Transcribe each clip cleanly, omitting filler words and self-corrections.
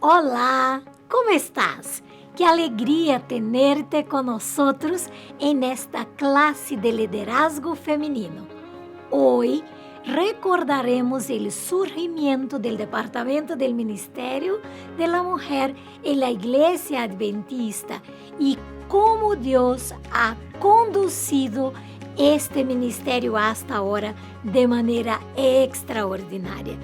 Hola, ¿cómo estás? Qué alegría tenerte con nosotros en esta clase de liderazgo femenino. Hoy recordaremos el surgimiento del Departamento del Ministerio de la Mujer en la Iglesia Adventista y cómo Dios ha conducido este ministerio hasta ahora de manera extraordinaria.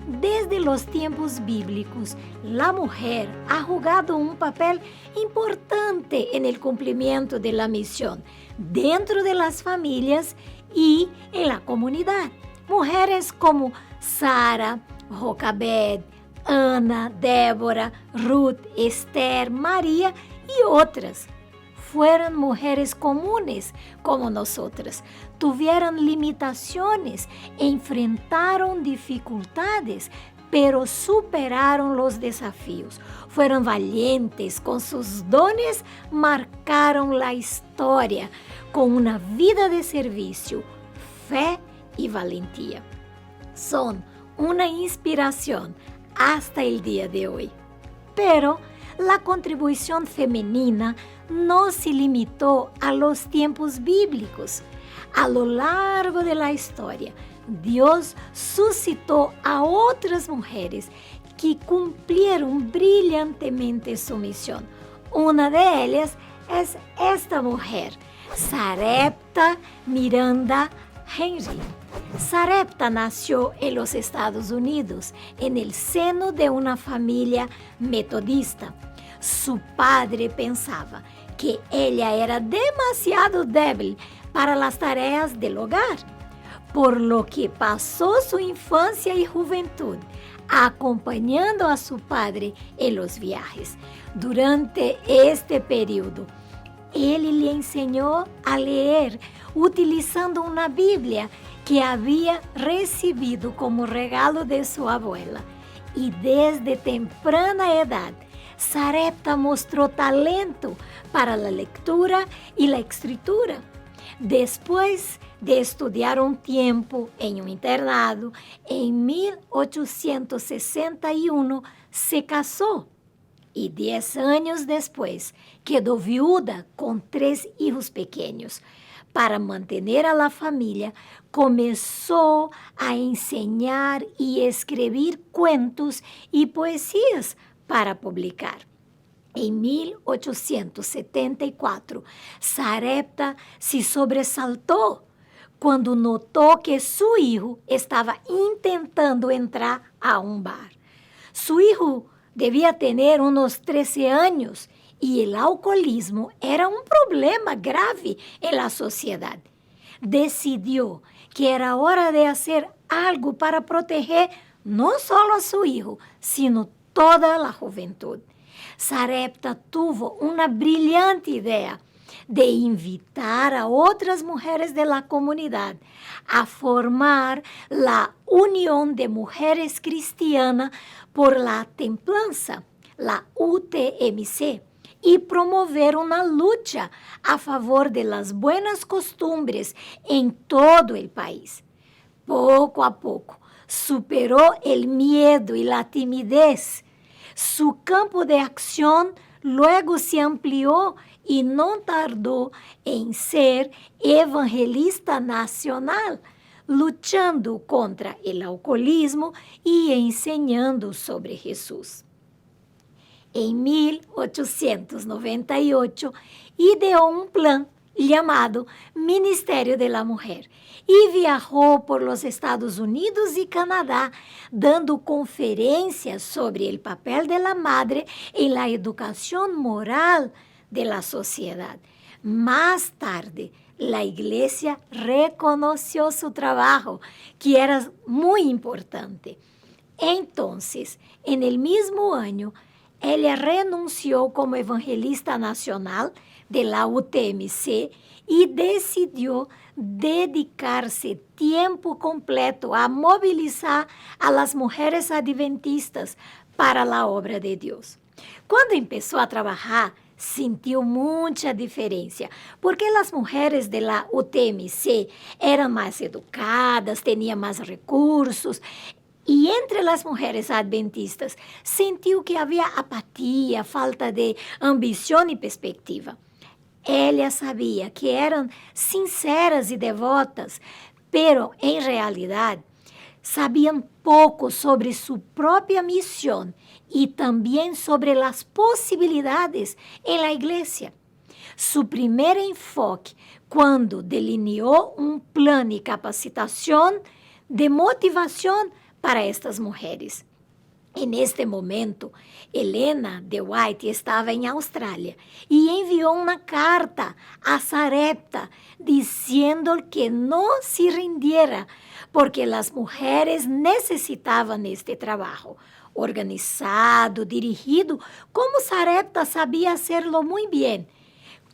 Desde los tiempos bíblicos, la mujer ha jugado un papel importante en el cumplimiento de la misión dentro de las familias y en la comunidad. Mujeres como Sara, Jocabed, Ana, Débora, Ruth, Esther, María y otras fueron mujeres comunes como nosotras, tuvieron limitaciones, enfrentaron dificultades, pero superaron los desafíos. Fueron valientes, con sus dones marcaron la historia, con una vida de servicio, fe y valentía. Son una inspiración hasta el día de hoy. Pero la contribución femenina no se limitó a los tiempos bíblicos. A lo largo de la historia, Dios suscitó a otras mujeres que cumplieron brillantemente su misión. Una de ellas es esta mujer, Sarepta Miranda Henry. Sarepta nació en los Estados Unidos, en el seno de una familia metodista. Su padre pensaba que ella era demasiado débil para las tareas del hogar, por lo que pasó su infancia y juventud acompañando a su padre en los viajes. Durante este periodo, él le enseñó a leer utilizando una Biblia que había recibido como regalo de su abuela. Y desde temprana edad, Sarepta mostró talento para la lectura y la escritura. Después de estudiar un tiempo en un internado, en 1861 se casó y 10 años después quedó viuda con 3 hijos pequeños. Para mantener a la familia, comenzó a enseñar y escribir cuentos y poesías para publicar. En 1874, Sarepta se sobresaltó cuando notó que su hijo estaba intentando entrar a un bar. Su hijo debía tener unos 13 años y el alcoholismo era un problema grave en la sociedad. Decidió que era hora de hacer algo para proteger no solo a su hijo, sino toda la juventud. Sarepta tuvo una brillante idea de invitar a otras mujeres de la comunidad a formar la Unión de Mujeres Cristianas por la Templanza, la UTMC, y promover una lucha a favor de las buenas costumbres en todo el país. Poco a poco, superó el miedo y la timidez. Su campo de acción luego se amplió y no tardó en ser evangelista nacional, luchando contra el alcoholismo y enseñando sobre Jesús. En 1898, ideó un plan llamado Ministerio de la Mujer y viajó por los Estados Unidos y Canadá dando conferencias sobre el papel de la madre en la educación moral de la sociedad. Más tarde, la iglesia reconoció su trabajo, que era muy importante. Entonces, en el mismo año, ella renunció como evangelista nacional de la UTMC y decidió dedicarse tiempo completo a movilizar a las mujeres adventistas para la obra de Dios. Cuando empezó a trabajar, sintió mucha diferencia, porque las mujeres de la UTMC eran más educadas, tenían más recursos, Y entre las mujeres adventistas sentiu que havia apatia, falta de ambição e perspectiva. Ela sabia que eram sinceras e devotas, pero em realidade sabiam pouco sobre sua própria missão e também sobre as possibilidades em la igreja. Su primeiro enfoque, quando delineou um plano de capacitação, de motivação para estas mulheres. En este momento, Helena de White estava em Austrália e enviou uma carta a Sarepta dizendo que não se rindiera porque as mulheres necessitavam este trabalho organizado, dirigido, como Sarepta sabia hacerlo muito bem.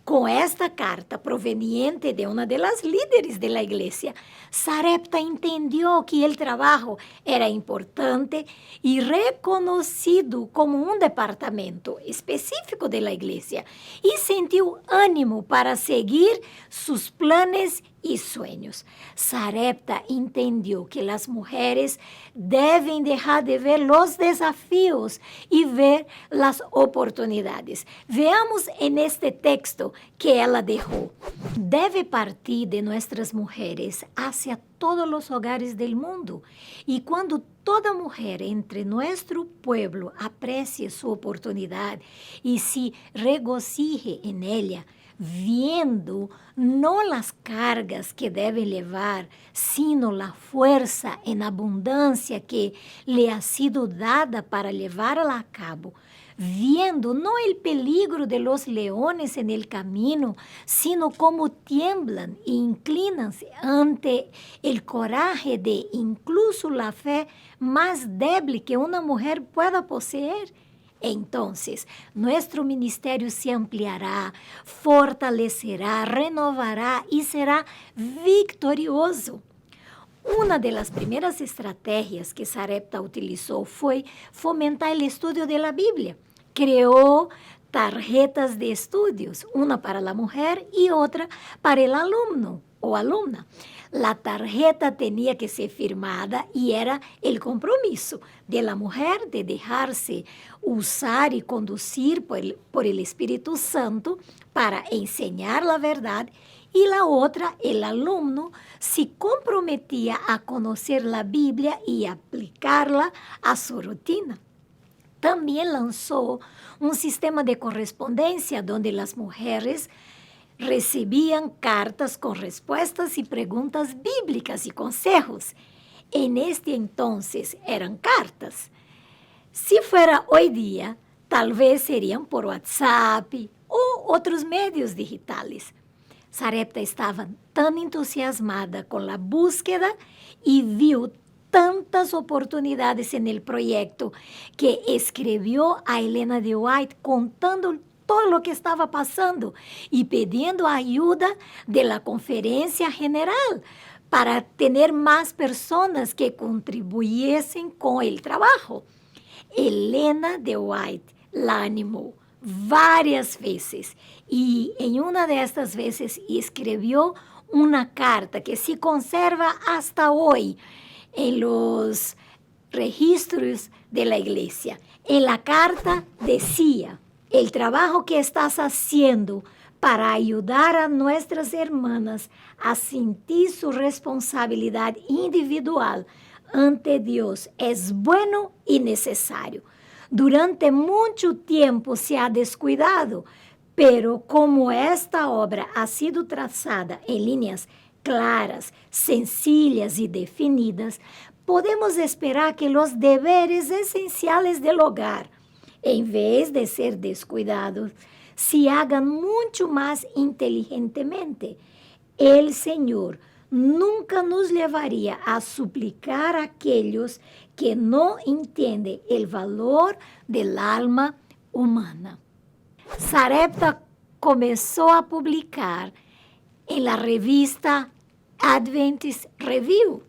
Com esta carta proveniente de uma das líderes da igreja, Sarepta entendeu que o trabalho era importante e reconhecido como um departamento específico da igreja e sentiu ânimo para seguir seus planos e sonhos. Sarepta entendeu que as mulheres devem deixar de ver os desafios e ver as oportunidades. Veamos en este texto que ela deixou. Deve partir de nossas mulheres hacia todos os hogares del mundo. E quando toda mulher entre nosso pueblo aprecie sua oportunidade e se regocije en ella, viendo no las cargas que debe levar, sino la fuerza en abundancia que le ha sido dada para llevarla a cabo, viendo no el peligro de los leones en el camino, sino cómo tiemblan e inclinanse ante el coraje de incluso la fe más débil que una mujer pueda poseer. Entonces, nuestro ministerio se ampliará, fortalecerá, renovará y será victorioso. Una de las primeras estrategias que Sarepta utilizó fue fomentar el estudio de la Biblia. Creó tarjetas de estudios, una para la mujer y otra para el alumno o alumna. La tarjeta tenía que ser firmada y era el compromiso de la mujer de dejarse usar y conducir por el Espíritu Santo para enseñar la verdad, y la otra, el alumno, se comprometía a conocer la Biblia y aplicarla a su rutina. También lanzó un sistema de correspondencia donde las mujeres recibían cartas con respuestas y preguntas bíblicas y consejos. En este entonces eran cartas. Si fuera hoy día, tal vez serían por WhatsApp o otros medios digitales. Sarepta estava tão entusiasmada com a búsqueda e viu tantas oportunidades no projeto que escreveu a Helena de White contando todo o que estava passando e pedindo a ajuda da conferência general para ter mais pessoas que contribuíssem com o trabalho. Helena de White la animou várias vezes e em uma destas vezes escreveu uma carta que se conserva hasta hoje em los registros de la iglesia. En la carta decía: el trabajo que estás haciendo para ayudar a nuestras hermanas a sentir su responsabilidad individual ante Dios es bueno y necesario. Durante mucho tiempo se ha descuidado, pero como esta obra ha sido trazada en líneas claras, sencillas y definidas, podemos esperar que los deberes esenciales del hogar, en vez de ser descuidados, se hagan mucho más inteligentemente. El Señor nunca nos llevaría a suplicar a aquellos que no entienden el valor del alma humana. Sarepta comenzó a publicar en la revista Adventist Review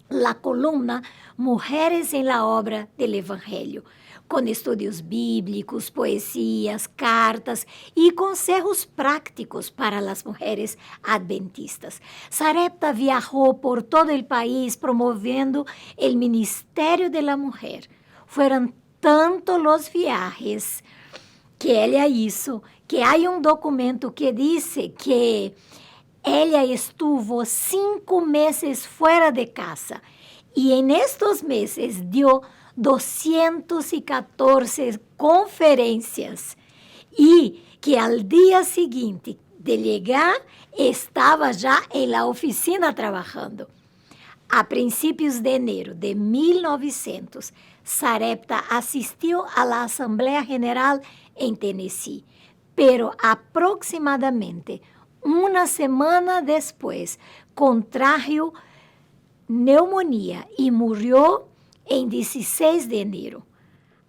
la columna Mujeres en la Obra del Evangelio, com estudos bíblicos, poesias, cartas e conselhos prácticos para as mulheres adventistas. Sarepta viajou por todo o país promovendo o Ministério da Mulher. Foram tantos os viajes que ela hizo, que há um documento que diz que ela estuvo 5 meses fora de casa e em estos meses deu 214 conferências e que al dia seguinte de chegar estava já em la oficina trabalhando. A princípios de enero de 1900, Sarepta assistiu à Assembleia General em Tennessee, pero aproximadamente uma semana depois contraiu pneumonia e morreu em 16 de enero.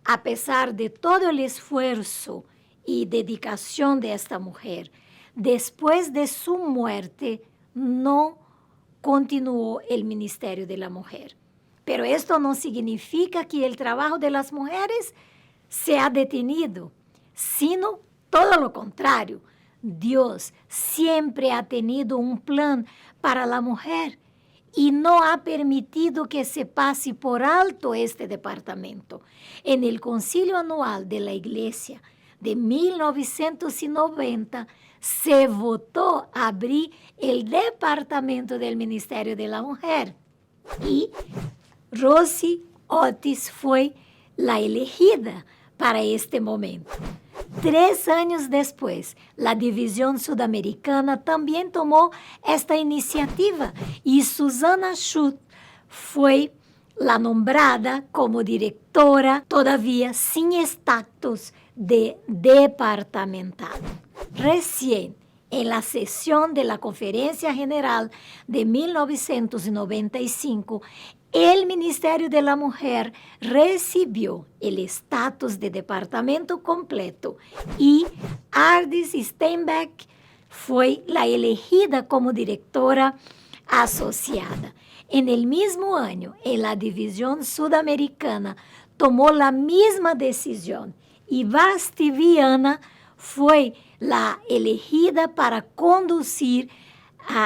A pesar de todo o esforço e dedicação desta mulher, depois de sua muerte, não continuou o Ministério da Mulher. Pero esto não significa que o trabalho das mulheres sea detenido, sino todo lo contrario. Deus sempre ha tenido um plano para a mulher e não ha permitido que se passe por alto este departamento. En el concilio anual de la Iglesia de 1990, se votó abrir el departamento del Ministerio de la Mujer y Rosie Otis fue la elegida para este momento. 3 años después, la División Sudamericana también tomó esta iniciativa y Susana Schutt fue la nombrada como directora, todavía sin estatus de departamental. Recién, en la sesión de la Conferencia General de 1995, el Ministerio de la Mujer recibió el estatus de departamento completo y Ardis Steinbeck fue la elegida como directora asociada. En el mismo año, en la División Sudamericana, tomó la misma decisión y Vasti Viana fue la elegida para conducir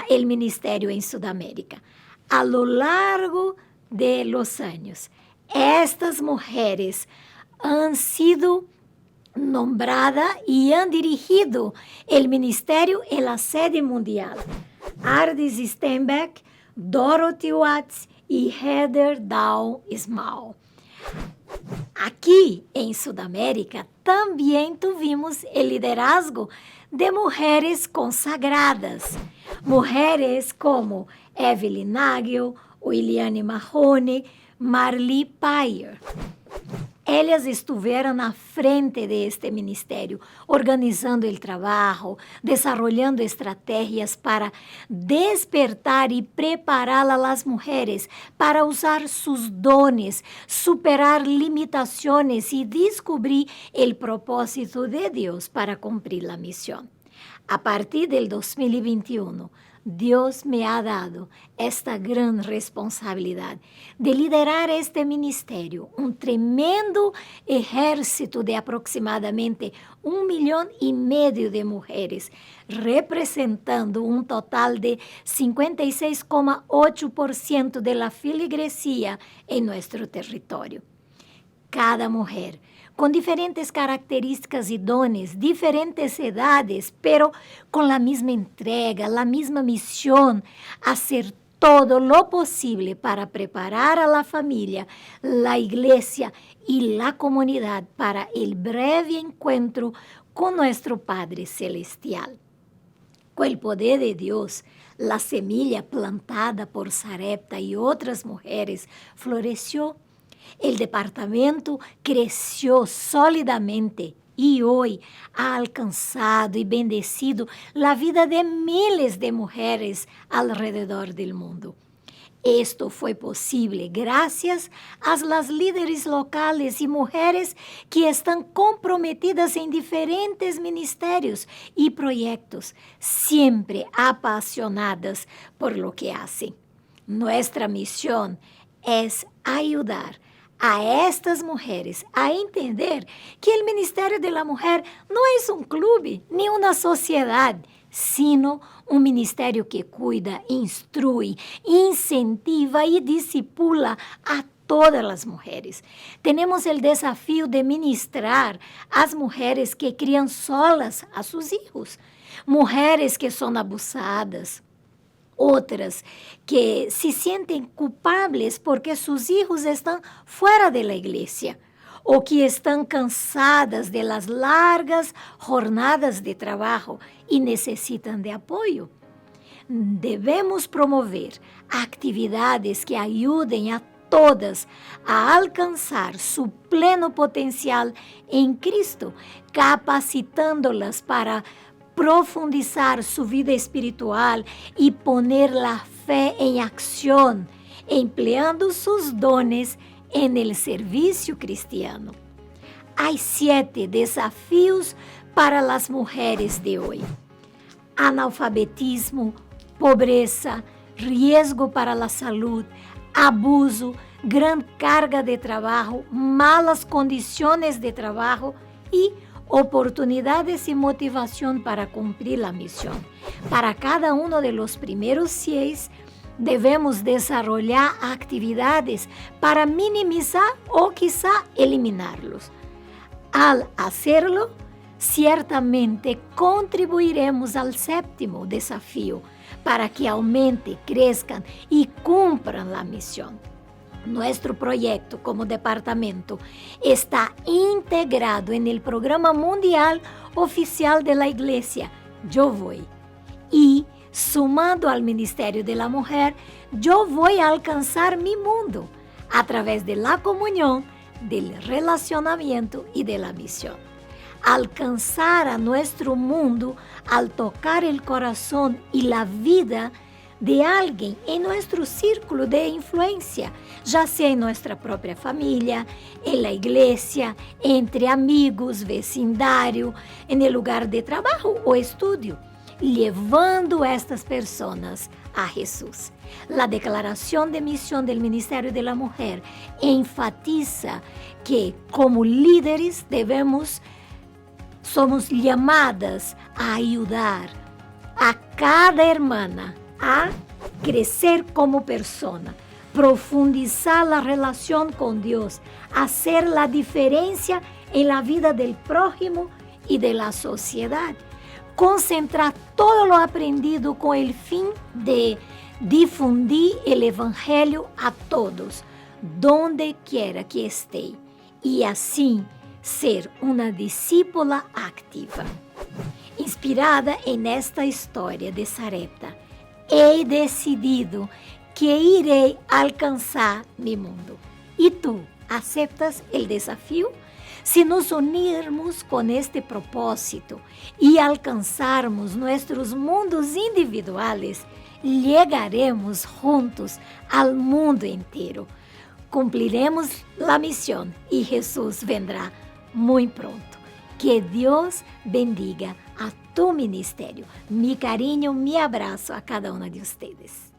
el ministerio en Sudamérica. A lo largo de los años, estas mujeres han sido nombradas y han dirigido el ministerio en la sede mundial. Ardis Steinbeck, Dorothy Watts y Heather Dow Small. Aqui em Sudamérica também tuvimos o liderazgo de mulheres consagradas. Mulheres como Evelyn Nagel, Williane Mahoney, Marli Payer. Elas estiveram na frente de este ministério, organizando o trabalho, desarrollando estratégias para despertar e preparar as mulheres para usar seus dones, superar limitações e descobrir o propósito de Deus para cumprir a missão. A partir del 2021, Deus me ha dado esta gran responsabilidad de liderar este ministerio, un tremendo ejército de aproximadamente 1,5 milhão de mujeres, representando un total de 56,8% de la feligresía en nuestro territorio. Cada mujer, con diferentes características y dones, diferentes edades, pero con la misma entrega, la misma misión, hacer todo lo posible para preparar a la familia, la iglesia y la comunidad para el breve encuentro con nuestro Padre Celestial. Con el poder de Dios, la semilla plantada por Sarepta y otras mujeres floreció. El departamento creció sólidamente y hoy ha alcanzado y bendecido la vida de miles de mujeres alrededor del mundo. Esto fue posible gracias a las líderes locales y mujeres que están comprometidas en diferentes ministerios y proyectos, siempre apasionadas por lo que hacen. Nuestra misión es ayudar a estas mujeres a entender que o Ministério da Mulher não é um clube nem uma sociedade, sino um ministério que cuida, instrui, incentiva e discipula a todas as mulheres. Temos o desafio de ministrar às mulheres que criam solas a seus filhos, mulheres que são abusadas, outras que se sentem culpables porque seus filhos estão fora da igreja, ou que estão cansadas de las largas jornadas de trabalho e necessitam de apoio. Devemos promover atividades que ajudem a todas a alcançar seu pleno potencial em Cristo, capacitando-las para profundizar sua vida espiritual e poner a fé em ação, empleando seus dones en el serviço cristiano. Há 7 desafios para as mulheres de hoje: analfabetismo, pobreza, riesgo para a saúde, abuso, gran carga de trabalho, malas condições de trabalho e oportunidades e motivação para cumprir a missão. Para cada de los primeiros 6, devemos desarrollar atividades para minimizar ou quizá eliminá-los. Al hacerlo, ciertamente contribuiremos al 7º desafio para que aumente, crezcan y cumplan la misión. Nuestro proyecto como departamento está integrado en el programa mundial oficial de la Iglesia, Yo Voy. Y, sumando al Ministerio de la Mujer, yo voy a alcanzar mi mundo a través de la comunión, del relacionamiento y de la misión. Alcanzar a nuestro mundo al tocar el corazón y la vida de alguien en nuestro círculo de influencia, ya sea en nuestra propia familia, en la iglesia, entre amigos, vecindario, en el lugar de trabajo o estudio, llevando estas personas a Jesús. La declaración de misión del Ministerio de la Mujer enfatiza que como líderes somos llamadas a ayudar a cada hermana a crecer como persona, profundizar la relación con Dios, hacer la diferencia en la vida del prójimo y de la sociedad, concentrar todo lo aprendido con el fin de difundir el evangelio a todos, donde quiera que esté, y así ser una discípula activa. Inspirada en esta historia de Sarepta, he decidido que iré alcanzar mi mundo. ¿Y tú aceptas el desafío? Si nos unirmos con este propósito y alcanzarmos nuestros mundos individuales, llegaremos juntos al mundo entero. Cumpliremos la misión y Jesús vendrá muy pronto. Que Dios bendiga a tu ministerio. Mi cariño, mi abrazo a cada una de ustedes.